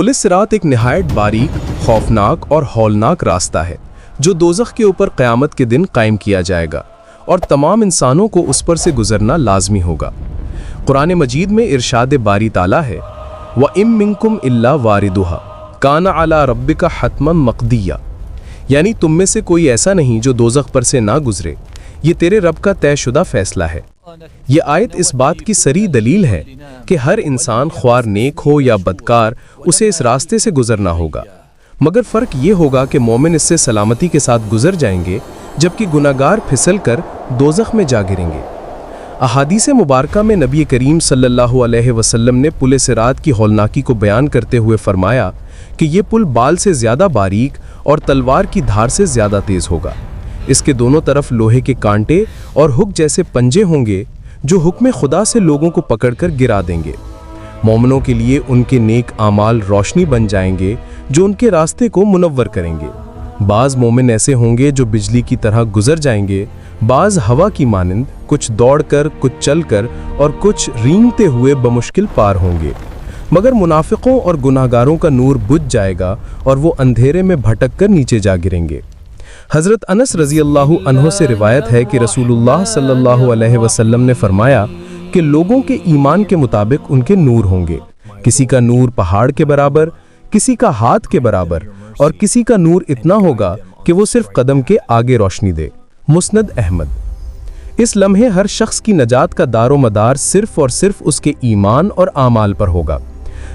पुल सिरात एक नहायत बारीक, खौफनाक और हौलनाक रास्ता है जो दोज़ख के ऊपर क़यामत के दिन कायम किया जाएगा और तमाम इंसानों को उस पर से गुजरना लाजमी होगा। कुरान मजीद में इरशाद बारी ताला है, व इम मिनकुम इल्ला वारिदुहा काना अला रब्बिका हतमन मक़दिया, यानी तुम में से कोई ऐसा नहीं जो दोज़ख पर से ना गुजरे, ये तेरे रब का तयशुदा फैसला है। ये आयत इस बात की सरी दलील है कि हर इंसान ख्वार नेक हो या बदकार उसे इस रास्ते से गुजरना होगा, मगर फ़र्क ये होगा कि मोमिन इससे सलामती के साथ गुजर जाएंगे जबकि गुनाहगार फिसल कर दोज़ख में जा गिरेंगे। अहादीस मुबारका में नबी करीम सल्लल्लाहु अलैहि वसल्लम ने पुल सिरात की हौलनाकी को बयान करते हुए फरमाया कि ये पुल बाल से ज़्यादा बारीक और तलवार की धार से ज़्यादा तेज़ होगा। इसके दोनों तरफ लोहे के कांटे और हुक जैसे पंजे होंगे जो हुक्म खुदा से लोगों को पकड़कर गिरा देंगे। मोमिनों के लिए उनके नेक आमाल रोशनी बन जाएंगे जो उनके रास्ते को मुनव्वर करेंगे। बाज़ मोमिन ऐसे होंगे जो बिजली की तरह गुजर जाएंगे, बाज़ हवा की मानंद, कुछ दौड़कर, कुछ चलकर और कुछ रेंगते हुए बमुश्किल पार होंगे। मगर मुनाफिकों और गुनाहगारों का नूर बुझ जाएगा और वो अंधेरे में भटक कर नीचे जा गिरेंगे। हज़रत अनस रज़ी अल्लाहु अन्हु से रिवायत है कि रसूलुल्लाह सल्लल्लाहु अलैहि वसल्लम ने फरमाया कि लोगों के ईमान के मुताबिक उनके नूर होंगे। किसी का नूर पहाड़ के बराबर, किसी का हाथ के बराबर और किसी का नूर इतना होगा कि वो सिर्फ कदम के आगे रोशनी दे। मुस्नद अहमद। इस लम्हे हर शख्स की नजात का दारो मदार सिर्फ और सिर्फ उसके ईमान और आमाल पर होगा।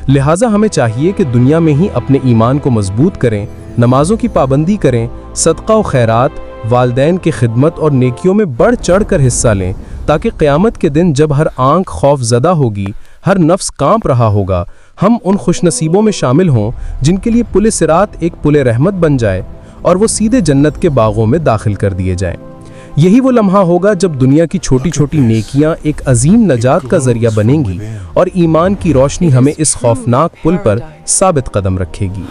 लिहाजा हमें चाहिए कि दुनिया में ही अपने ईमान को मजबूत करें, नमाजों की पाबंदी करें, सदका और खैरात, वालदैन की खिदमत और नेकियों में बढ़ चढ़ कर हिस्सा लें, ताकि क़यामत के दिन जब हर आंख खौफ ज़दा होगी, हर नफ्स कांप रहा होगा, हम उन खुशनसीबों में शामिल हों जिनके लिए पुल सिरात एक पुल रहमत बन जाए और वो सीधे जन्नत के बागों में दाखिल कर दिए जाएं। यही वो लम्हा होगा जब दुनिया की छोटी छोटी नेकियां एक अजीम नजात का जरिया बनेंगी और ईमान की रोशनी हमें इस खौफनाक पुल पर साबित कदम रखेगी।